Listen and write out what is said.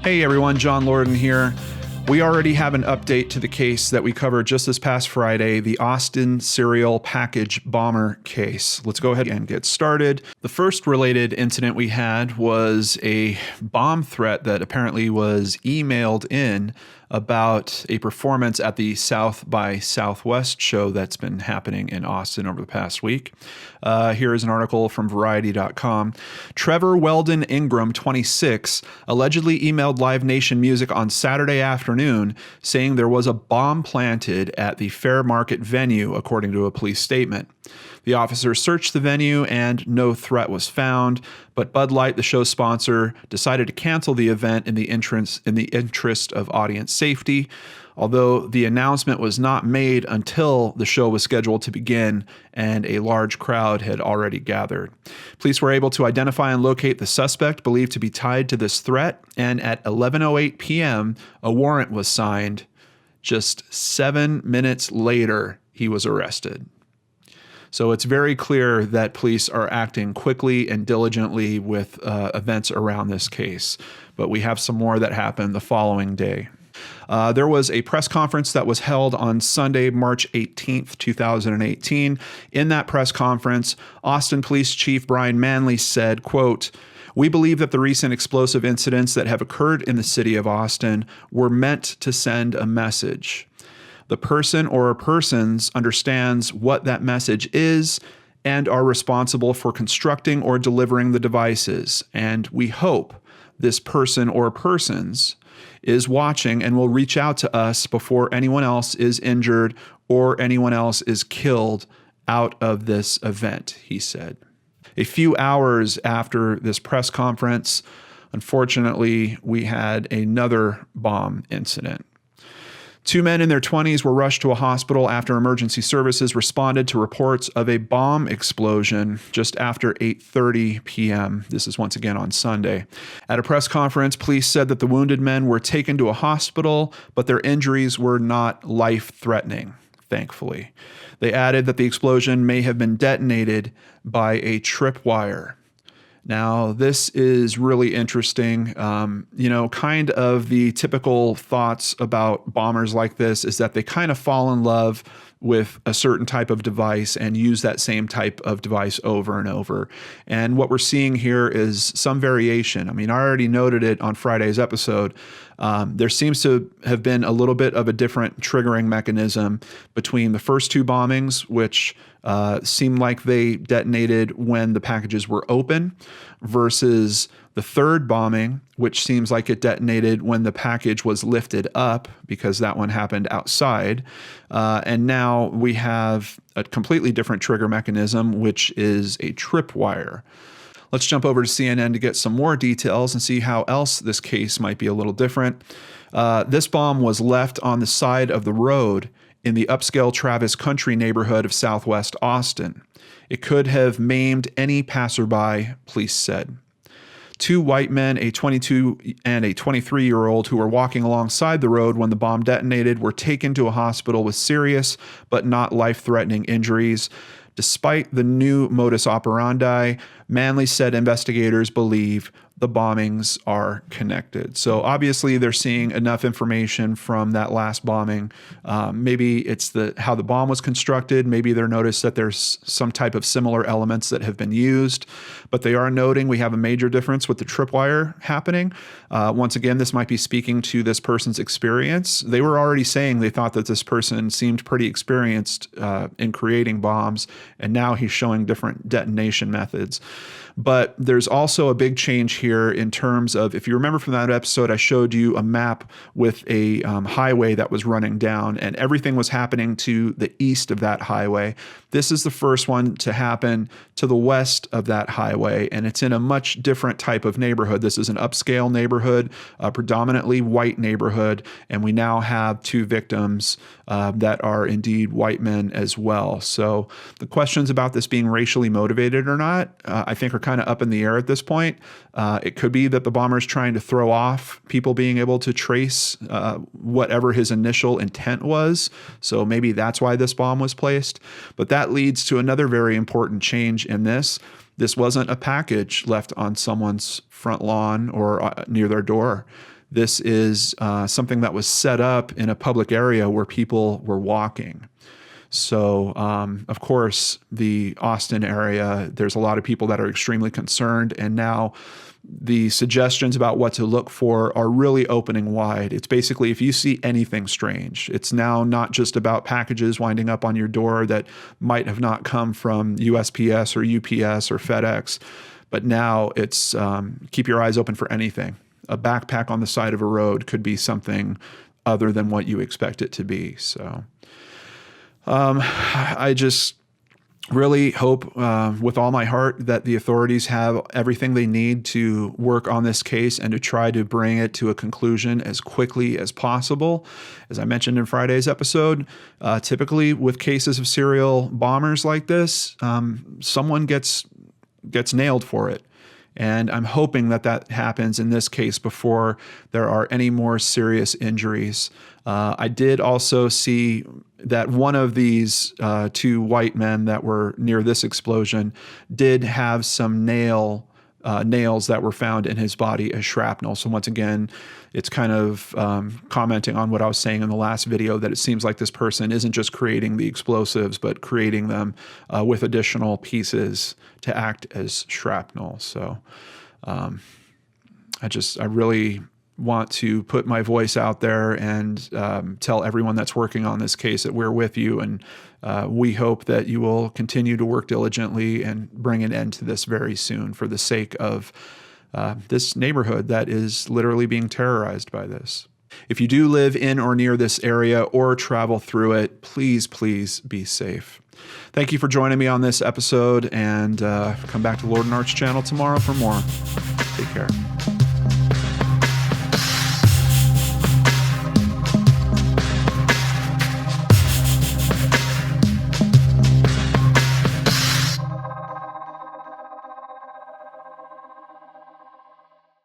Hey everyone, John Lorden here. We already have an update to the case that we covered just this past Friday, the Austin serial package bomber case. Let's go ahead and get started. The first related incident we had was a bomb threat that apparently was emailed in about a performance at the South by Southwest show that's been happening in Austin over the past week. Here is an article from Variety.com. Trevor Weldon Ingram, 26, allegedly emailed Live Nation Music on Saturday afternoon saying there was a bomb planted at the Fair Market venue, according to a police statement. The officers searched the venue and no threat was found, but Bud Light, the show's sponsor, decided to cancel the event in the interest of audience safety, although the announcement was not made until the show was scheduled to begin and a large crowd had already gathered. Police were able to identify and locate the suspect believed to be tied to this threat, and at 11:08 p.m., a warrant was signed. Just 7 minutes later, he was arrested. So it's very clear that police are acting quickly and diligently with events around this case. But we have some more that happened the following day. There was a press conference that was held on Sunday, March 18th, 2018. In that press conference, Austin Police Chief Brian Manley said, quote, "We believe that the recent explosive incidents that have occurred in the city of Austin were meant to send a message. The person or persons understands what that message is and are responsible for constructing or delivering the devices. And we hope this person or persons is watching and will reach out to us before anyone else is injured or anyone else is killed out of this event," he said. A few hours after this press conference, unfortunately, we had another bomb incident. 2 men in their 20s were rushed to a hospital after emergency services responded to reports of a bomb explosion just after 8:30 p.m. This is once again on Sunday. At a press conference, police said that the wounded men were taken to a hospital, but their injuries were not life-threatening, thankfully. They added that the explosion may have been detonated by a tripwire. Now, this is really interesting. Kind of the typical thoughts about bombers like this is that they kind of fall in love with a certain type of device and use that same type of device over and over. And what we're seeing here is some variation. I mean, I already noted it on Friday's episode. There seems to have been a little bit of a different triggering mechanism between the first two bombings, which seemed like they detonated when the packages were open, versus the third bombing, which seems like it detonated when the package was lifted up, because that one happened outside. And now we have a completely different trigger mechanism, which is a tripwire. Let's jump over to CNN to get some more details and see how else this case might be a little different. This bomb was left on the side of the road in the upscale Travis Country neighborhood of Southwest Austin. It could have maimed any passerby, police said. 2 white men, a 22 and a 23-year-old, who were walking alongside the road when the bomb detonated, were taken to a hospital with serious but not life-threatening injuries. Despite the new modus operandi, Manley said investigators believe the bombings are connected. So obviously they're seeing enough information from that last bombing. Maybe it's how the bomb was constructed. Maybe they're noticed that there's some type of similar elements that have been used, but they are noting we have a major difference with the tripwire happening. Once again, this might be speaking to this person's experience. They were already saying they thought that this person seemed pretty experienced in creating bombs, and now he's showing different detonation methods. But there's also a big change here in terms of, if you remember from that episode, I showed you a map with a highway that was running down, and everything was happening to the east of that highway. This is the first one to happen to the west of that highway, and it's in a much different type of neighborhood. This is an upscale neighborhood, a predominantly white neighborhood, and we now have 2 victims that are indeed white men as well. So the questions about this being racially motivated or not, I think are kind of up in the air at this point. It could be that the bomber is trying to throw off people being able to trace whatever his initial intent was. So maybe that's why this bomb was placed. But that leads to another very important change in this. This wasn't a package left on someone's front lawn or near their door. This is something that was set up in a public area where people were walking. So, of course, the Austin area, there's a lot of people that are extremely concerned, and now the suggestions about what to look for are really opening wide. It's basically, if you see anything strange, it's now not just about packages winding up on your door that might have not come from USPS or UPS or FedEx, but now it's keep your eyes open for anything. A backpack on the side of a road could be something other than what you expect it to be. So I just really hope with all my heart that the authorities have everything they need to work on this case and to try to bring it to a conclusion as quickly as possible. As I mentioned in Friday's episode, typically with cases of serial bombers like this, someone gets nailed for it. And I'm hoping that that happens in this case before there are any more serious injuries. I did also see that one of these two white men that were near this explosion did have some nails that were found in his body as shrapnel. So once again, it's kind of commenting on what I was saying in the last video, that it seems like this person isn't just creating the explosives, but creating them with additional pieces to act as shrapnel. So I really want to put my voice out there and tell everyone that's working on this case that we're with you, and we hope that you will continue to work diligently and bring an end to this very soon for the sake of this neighborhood that is literally being terrorized by this. If you do live in or near this area or travel through it, please, please be safe. Thank you for joining me on this episode, and come back to Lord and Arch channel tomorrow for more. Take care.